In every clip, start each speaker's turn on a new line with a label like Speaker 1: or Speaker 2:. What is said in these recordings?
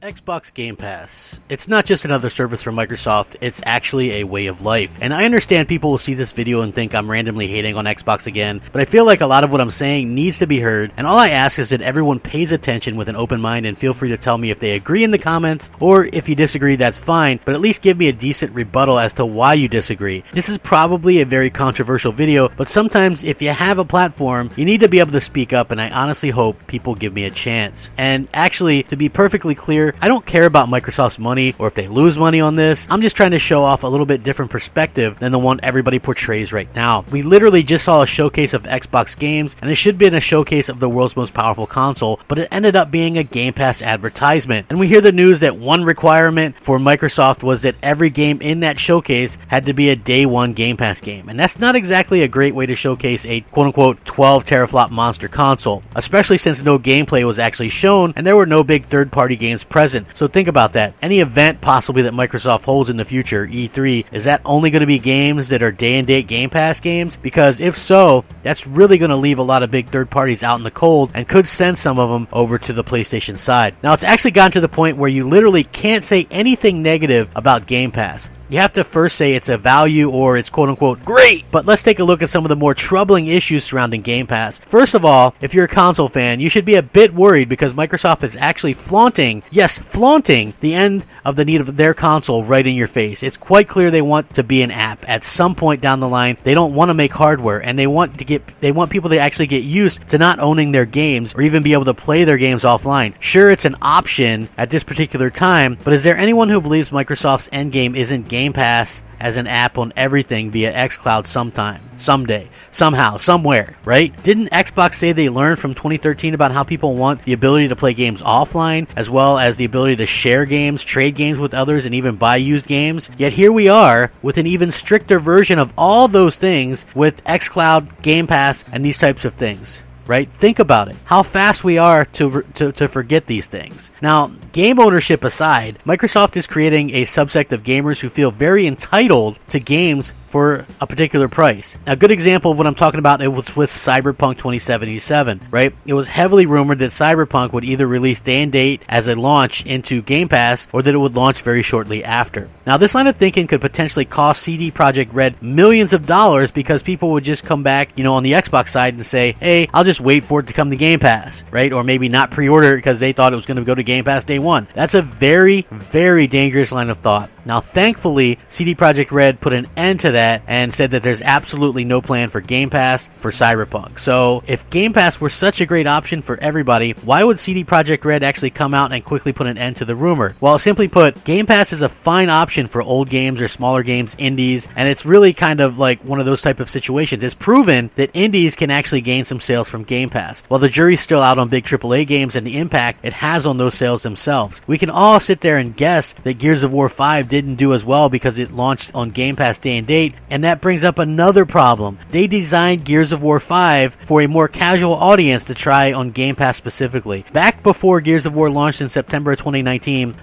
Speaker 1: Xbox Game Pass. It's not just another service from Microsoft, it's actually a way of life. And I understand people will see this video and think I'm randomly hating on Xbox again, but I feel like a lot of what I'm saying needs to be heard, and all I ask is that everyone pays attention with an open mind and feel free to tell me if they agree in the comments, or if you disagree, that's fine, but at least give me a decent rebuttal as to why you disagree. This is probably a very controversial video, but sometimes if you have a platform, you need to be able to speak up, and I honestly hope people give me a chance. And actually, to be perfectly clear, I don't care about Microsoft's money or if they lose money on this. I'm just trying to show off a little bit different perspective than the one everybody portrays right now. We literally just saw a showcase of Xbox games, and it should have been a showcase of the world's most powerful console, but it ended up being a Game Pass advertisement. And we hear the news that one requirement for Microsoft was that every game in that showcase had to be a day one Game Pass game. And that's not exactly a great way to showcase a quote-unquote 12 teraflop monster console, especially since no gameplay was actually shown and there were no big third-party games present. So think about that. Any event possibly that Microsoft holds in the future, E3, is that only going to be games that are day-and-date Game Pass games? Because if so, that's really going to leave a lot of big third parties out in the cold and could send some of them over to the PlayStation side. Now, it's actually gotten to the point where you literally can't say anything negative about Game Pass. You have to first say it's a value or it's quote-unquote great. But let's take a look at some of the more troubling issues surrounding Game Pass. First of all, if you're a console fan, you should be a bit worried because Microsoft is actually flaunting the end of the need of their console right in your face. It's quite clear they want to be an app at some point down the line. They don't want to make hardware, and they want people to actually get used to not owning their games or even be able to play their games offline. Sure, it's an option at this particular time, but is there anyone who believes Microsoft's endgame isn't Game Pass as an app on everything via xCloud sometime, someday, somehow, somewhere, right? Didn't Xbox say they learned from 2013 about how people want the ability to play games offline, as well as the ability to share games, trade games with others, and even buy used games? Yet here we are with an even stricter version of all those things with xCloud, Game Pass, and these types of things. Right? Think about it. How fast we are to forget these things. Now, game ownership aside, Microsoft is creating a subsect of gamers who feel very entitled to games for a particular price. A good example of what I'm talking about, it was with Cyberpunk 2077, right? It was heavily rumored that Cyberpunk would either release day and date as a launch into Game Pass, or that it would launch very shortly after. Now, this line of thinking could potentially cost CD Projekt Red millions of dollars because people would just come back, on the Xbox side and say, hey, I'll just wait for it to come to Game Pass, right? Or maybe not pre-order it because they thought it was going to go to Game Pass day one. That's a very, very dangerous line of thought. Now, thankfully, CD Projekt Red put an end to that and said that there's absolutely no plan for Game Pass for Cyberpunk. So, if Game Pass were such a great option for everybody, why would CD Projekt Red actually come out and quickly put an end to the rumor? Well, simply put, Game Pass is a fine option for old games or smaller games, indies, and it's really kind of like one of those type of situations. It's proven that indies can actually gain some sales from Game Pass, while the jury's still out on big AAA games and the impact it has on those sales themselves. We can all sit there and guess that Gears of War 5 didn't do as well because it launched on Game Pass day and date, and that brings up another problem. They designed Gears of War 5 for a more casual audience to try on Game Pass specifically. Back before Gears of War launched in September 2019,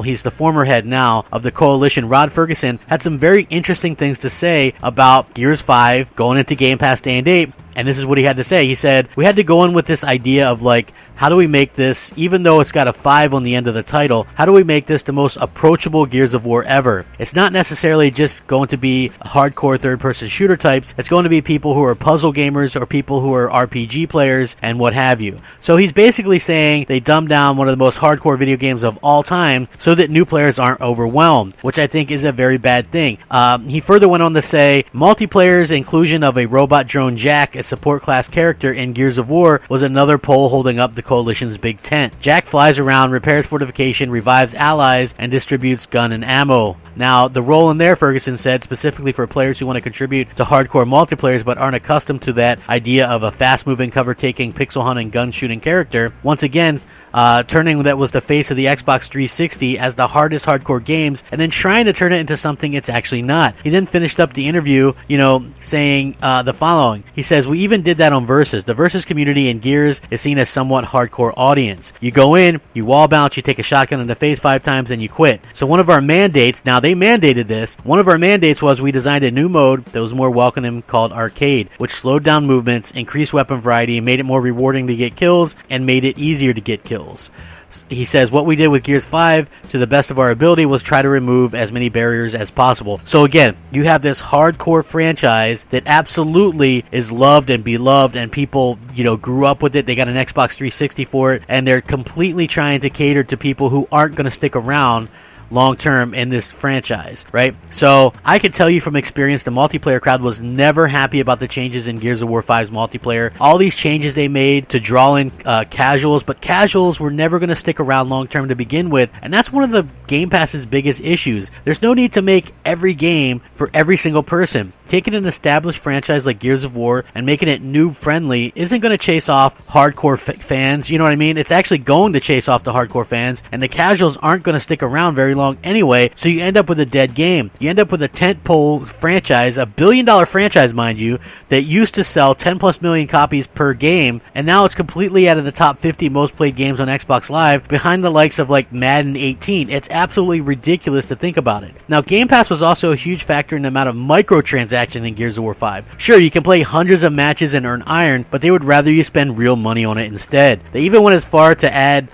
Speaker 1: he's the former head now of the Coalition, Rod Ferguson, had some very interesting things to say about Gears 5 going into Game Pass day and date. And this is what he had to say. He said, we had to go in with this idea of how do we make this, even though it's got a 5 on the end of the title, how do we make this the most approachable Gears of War ever? It's not necessarily just going to be hardcore third-person shooter types. It's going to be people who are puzzle gamers or people who are RPG players and what have you. So he's basically saying they dumbed down one of the most hardcore video games of all time so that new players aren't overwhelmed, which I think is a very bad thing. He further went on to say, multiplayer's inclusion of a robot drone Jack, a support class character in Gears of War, was another pole holding up the Coalition's big tent. Jack flies around, repairs fortification, revives allies, and distributes gun and ammo. Now, the role in there, Ferguson said, specifically for players who want to contribute to hardcore multiplayers but aren't accustomed to that idea of a fast-moving, cover-taking, pixel-hunting, gun-shooting character, once again, turning that was the face of the Xbox 360 as the hardest hardcore games, and then trying to turn it into something it's actually not. He then finished up the interview, saying the following. He says, we even did that on Versus. The Versus community in Gears is seen as somewhat hardcore audience. You go in, you wall bounce, you take a shotgun in the face 5 times, and you quit. So one of our mandates, now they mandated this, one of our mandates was we designed a new mode that was more welcoming called Arcade, which slowed down movements, increased weapon variety, made it more rewarding to get kills, and made it easier to get kills. obstacles. He says, what we did with Gears 5 to the best of our ability was try to remove as many barriers as possible. So again, you have this hardcore franchise that absolutely is loved and beloved, and people, grew up with it. They got an Xbox 360 for it, and they're completely trying to cater to people who aren't going to stick around long term in this franchise, right? So I can tell you from experience, the multiplayer crowd was never happy about the changes in Gears of War 5's multiplayer. All these changes they made to draw in casuals, but casuals were never going to stick around long term to begin with, and that's one of the Game Pass's biggest issues. There's no need to make every game for every single person. Taking an established franchise like Gears of War and making it noob friendly isn't going to chase off hardcore fans, you know what I mean? It's actually going to chase off the hardcore fans, and the casuals aren't going to stick around very long anyway, so you end up with a dead game. You end up with a tentpole franchise, a $1 billion franchise, mind you, that used to sell 10 plus million copies per game, and now it's completely out of the top 50 most played games on Xbox Live, behind the likes of like Madden 18. It's absolutely ridiculous to think about it. Now, Game Pass was also a huge factor in the amount of microtransactions in Gears of War 5. Sure, you can play hundreds of matches and earn iron, but they would rather you spend real money on it instead. They even went as far to add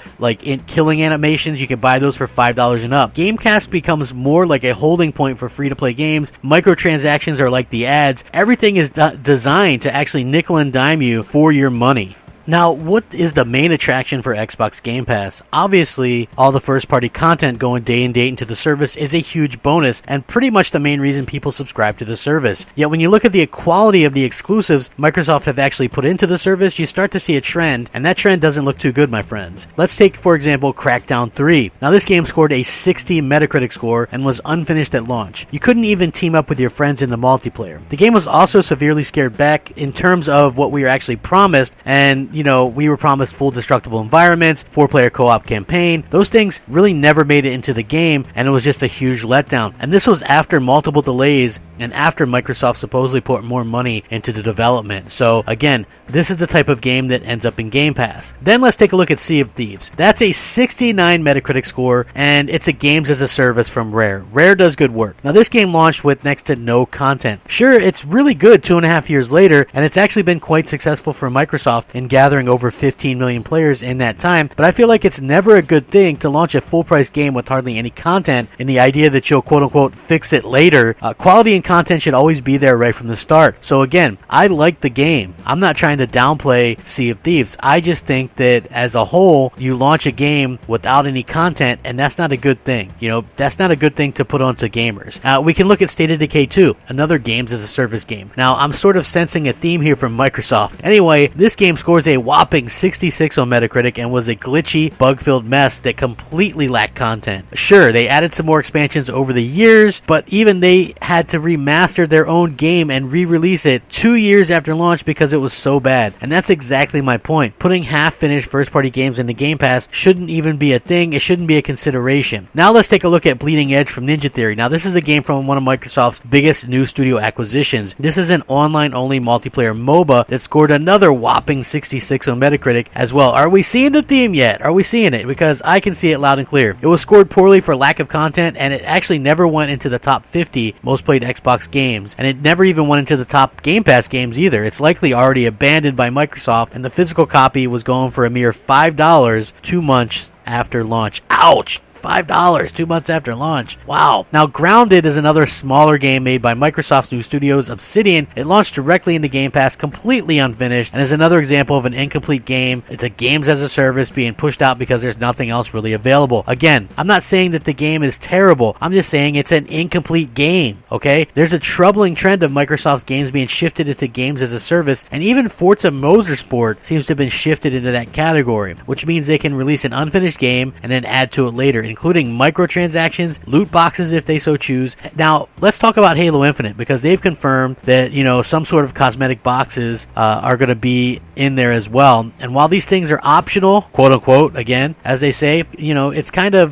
Speaker 1: killing animations. You can buy those for $5 and up. Gamecast becomes more like a holding point for free-to-play games. Microtransactions are like the ads. Everything is designed to actually nickel and dime you for your money. Now, what is the main attraction for Xbox Game Pass? Obviously, all the first-party content going day and date into the service is a huge bonus, and pretty much the main reason people subscribe to the service. Yet when you look at the quality of the exclusives Microsoft have actually put into the service, you start to see a trend, and that trend doesn't look too good, my friends. Let's take, for example, Crackdown 3. Now, this game scored a 60 Metacritic score and was unfinished at launch. You couldn't even team up with your friends in the multiplayer. The game was also severely scared back in terms of what we were actually promised, and we were promised full destructible environments, 4-player co-op campaign. Those things really never made it into the game, and it was just a huge letdown. And this was after multiple delays and after Microsoft supposedly put more money into the development. So again, this is the type of game that ends up in Game Pass. Then let's take a look at Sea of Thieves. That's a 69 Metacritic score, and it's a games as a service from Rare. Rare does good work. Now, this game launched with next to no content. Sure, it's really good 2.5 years later, and it's actually been quite successful for Microsoft in gathering over 15 million players in that time, but I feel like it's never a good thing to launch a full-price game with hardly any content in the idea that you'll quote-unquote fix it later. Quality and content should always be there right from the start. So again, I like the game. I'm not trying to downplay Sea of Thieves. I just think that as a whole, you launch a game without any content, and that's not a good thing. That's not a good thing to put onto gamers. We can look at State of Decay 2, another games as a service game. Now, I'm sort of sensing a theme here from Microsoft. Anyway, this game scores a whopping 66 on Metacritic and was a glitchy, bug-filled mess that completely lacked content. Sure, they added some more expansions over the years, but even they had to remaster their own game and re-release it 2 years after launch because it was so bad. And that's exactly my point. Putting half-finished first-party games into Game Pass shouldn't even be a thing. It shouldn't be a consideration. Now let's take a look at Bleeding Edge from Ninja Theory. Now, this is a game from one of Microsoft's biggest new studio acquisitions. This is an online-only multiplayer MOBA that scored another whopping 66 on Metacritic as well. Are we seeing the theme yet? Are we seeing it? Because I can see it loud and clear. It was scored poorly for lack of content, and it actually never went into the top 50 most played Xbox games, and it never even went into the top Game Pass games either. It's likely already abandoned by Microsoft, and the physical copy was going for a mere $5 2 months after launch. Ouch! $5 2 months after launch. Wow. Now, Grounded is another smaller game made by Microsoft's new studios, Obsidian. It launched directly into Game Pass, completely unfinished, and is another example of an incomplete game. It's a games as a service being pushed out because there's nothing else really available. Again, I'm not saying that the game is terrible. I'm just saying it's an incomplete game, okay? There's a troubling trend of Microsoft's games being shifted into games as a service, and even Forza Motorsport seems to have been shifted into that category, which means they can release an unfinished game and then add to it later, including microtransactions, loot boxes if they so choose. Now, let's talk about Halo Infinite, because they've confirmed that, some sort of cosmetic boxes are going to be in there as well. And while these things are optional, quote unquote, again, as they say, it's kind of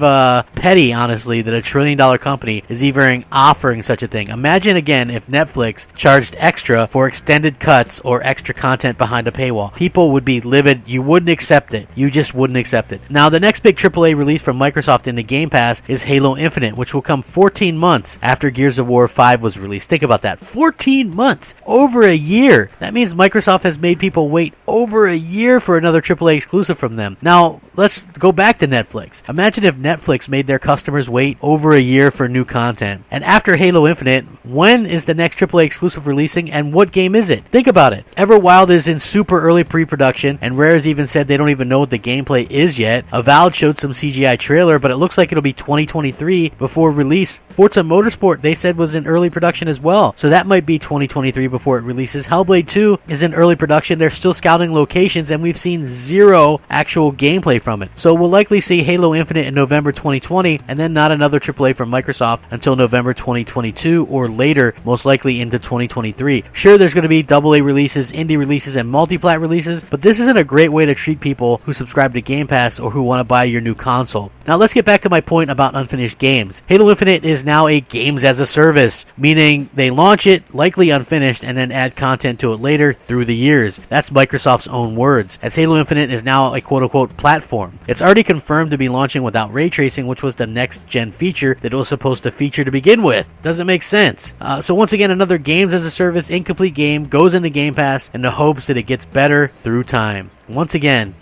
Speaker 1: petty, honestly, that $1 trillion company is even offering such a thing. Imagine, again, if Netflix charged extra for extended cuts or extra content behind a paywall. People would be livid. You wouldn't accept it. You just wouldn't accept it. Now, the next big AAA release from Microsoft into Game Pass is Halo Infinite, which will come 14 months after Gears of War 5 was released. Think about that. 14 months! Over a year! That means Microsoft has made people wait over a year for another AAA exclusive from them. Now, let's go back to Netflix. Imagine if Netflix made their customers wait over a year for new content. And after Halo Infinite, when is the next AAA exclusive releasing, and what game is it? Think about it. Everwild is in super early pre-production, and Rare has even said they don't even know what the gameplay is yet. Avowed showed some CGI trailer, but it looks like it'll be 2023 before release. Forza Motorsport, they said, was in early production as well, so that might be 2023 before it releases. Hellblade 2 is in early production. They're still scouting locations, and we've seen zero actual gameplay from it. So we'll likely see Halo Infinite in November 2020, and then not another AAA from Microsoft until November 2022 or later, most likely into 2023. Sure, there's going to be AA releases, indie releases, and multi-plat releases, but this isn't a great way to treat people who subscribe to Game Pass or who want to buy your new console. Now let's get back to my point about unfinished games. Halo Infinite is now a games as a service, meaning they launch it likely unfinished and then add content to it later through the years. That's Microsoft's own words, as Halo Infinite is now a quote-unquote platform. It's already confirmed to be launching without ray tracing, which was the next gen feature that it was supposed to feature to begin with. Doesn't make sense. So once again, another games as a service incomplete game goes into Game Pass in the hopes that it gets better through time. Once again,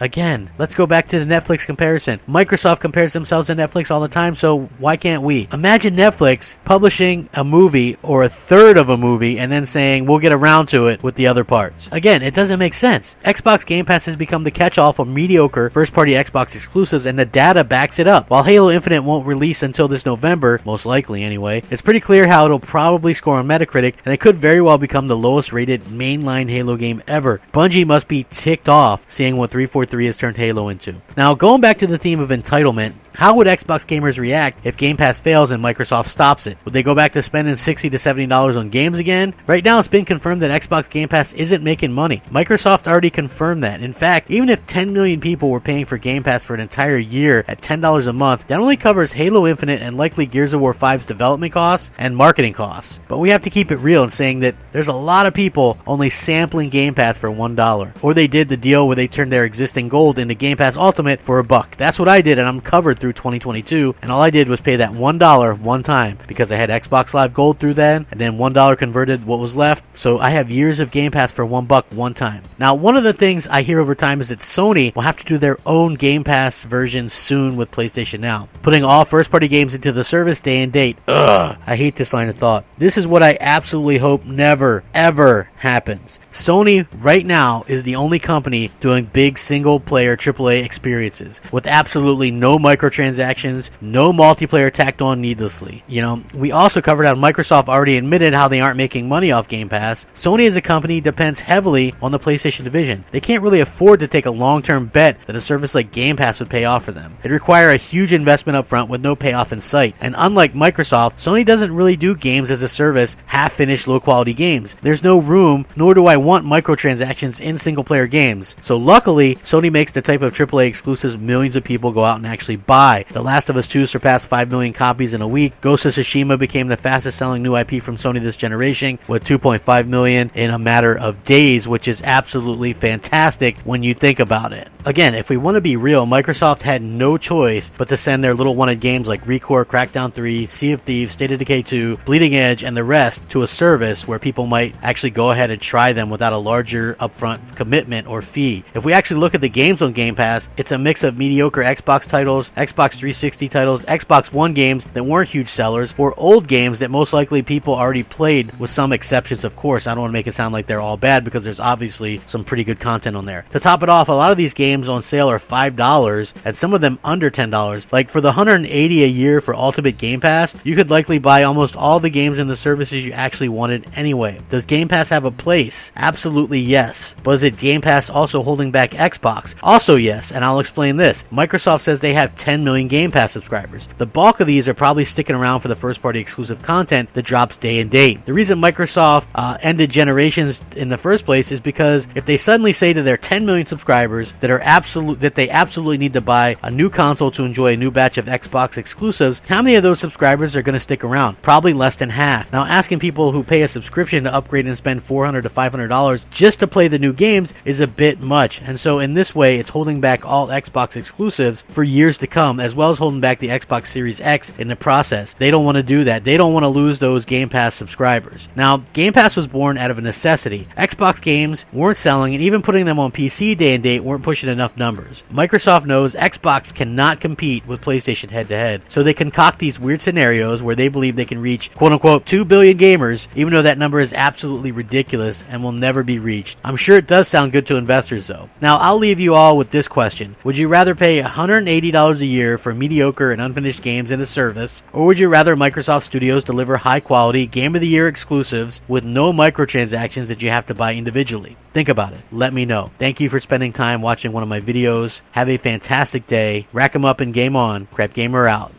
Speaker 1: let's go back to the Netflix comparison. Microsoft compares themselves to Netflix all the time, so why can't we? Imagine Netflix publishing a movie or a third of a movie and then saying, we'll get around to it with the other parts. Again, it doesn't make sense. Xbox Game Pass has become the catch-all for mediocre first-party Xbox exclusives, and the data backs it up. While Halo Infinite won't release until this November, most likely anyway, it's pretty clear how it'll probably score on Metacritic, and it could very well become the lowest-rated mainline Halo game ever. Bungie must be ticked off seeing what 343 has turned Halo into. Now, going back to the theme of entitlement, how would Xbox gamers react if Game Pass fails and Microsoft stops it? Would they go back to spending $60 to $70 on games again? Right now, it's been confirmed that Xbox Game Pass isn't making money. Microsoft already confirmed that. In fact, even if 10 million people were paying for Game Pass for an entire year at $10 a month, that only covers Halo Infinite and likely Gears of War 5's development costs and marketing costs. But we have to keep it real in saying that there's a lot of people only sampling Game Pass for $1. Or they did the deal where they turned their existing gold into Game Pass Ultimate for $1. That's what I did, and I'm covered through 2022, and all I did was pay that $1 one time because I had Xbox Live Gold through then, and then $1 converted what was left, so I have years of Game Pass for $1 one time. Now, one of the things I hear over time is that Sony will have to do their own Game Pass version soon with PlayStation Now, putting all first-party games into the service day and date. Ugh, I hate this line of thought. This is what I absolutely hope never, ever happens. Sony right now is the only company doing big single-player AAA experiences with absolutely no microtransactions, no multiplayer tacked on needlessly. You know, we also covered how Microsoft already admitted how they aren't making money off Game Pass. Sony as a company depends heavily on the PlayStation division. They can't really afford to take a long-term bet that a service like Game Pass would pay off for them. It'd require a huge investment up front with no payoff in sight. And unlike Microsoft, Sony doesn't really do games as a service, half-finished, low-quality games. There's no room, nor do I want microtransactions in single-player games. So luckily, Sony makes the type of AAA exclusives millions of people go out and actually buy. The Last of Us 2 surpassed 5 million copies in a week. Ghost of Tsushima became the fastest selling new IP from Sony this generation with 2.5 million in a matter of days, which is absolutely fantastic when you think about it. Again, if we want to be real, Microsoft had no choice but to send their little wanted games like ReCore, Crackdown 3, Sea of Thieves, State of Decay 2, Bleeding Edge, and the rest to a service where people might actually go ahead and try them without a larger upfront commitment or fee. If we actually look at the games on Game Pass, it's a mix of mediocre Xbox titles, Xbox 360 titles, Xbox One games that weren't huge sellers, or old games that most likely people already played, with some exceptions, of course. I don't want to make it sound like they're all bad because there's obviously some pretty good content on there. To top it off, a lot of these games on sale are $5 and some of them under $10. Like for the $180 a year for Ultimate Game Pass, you could likely buy almost all the games and the services you actually wanted anyway. Does Game Pass have a place? Absolutely yes. But is it Game Pass also holding back Xbox? Also yes, and I'll explain this. Microsoft says they have 10 million Game Pass subscribers. The bulk of these are probably sticking around for the first-party exclusive content that drops day and date. The reason Microsoft ended Generations in the first place is because if they suddenly say to their 10 million subscribers that they absolutely need to buy a new console to enjoy a new batch of Xbox exclusives, how many of those subscribers are going to stick around? Probably less than half. Now, asking people who pay a subscription to upgrade and spend $40 $400 to $500 just to play the new games is a bit much. And so in this way, it's holding back all Xbox exclusives for years to come, as well as holding back the Xbox Series X in the process. They don't want to do that. They don't want to lose those Game Pass subscribers. Now, Game Pass was born out of a necessity. Xbox games weren't selling, and even putting them on PC day and date weren't pushing enough numbers. Microsoft knows Xbox cannot compete with PlayStation head-to-head, so they concoct these weird scenarios where they believe they can reach quote-unquote 2 billion gamers, even though that number is absolutely ridiculous and will never be reached. I'm sure it does sound good to investors though. Now, I'll leave you all with this question. Would you rather pay $180 a year for mediocre and unfinished games in a service, or would you rather Microsoft Studios deliver high-quality Game of the Year exclusives with no microtransactions that you have to buy individually? Think about it. Let me know. Thank you for spending time watching one of my videos. Have a fantastic day. Rack 'em up and game on. Crapgamer out.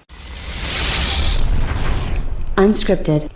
Speaker 2: Unscripted.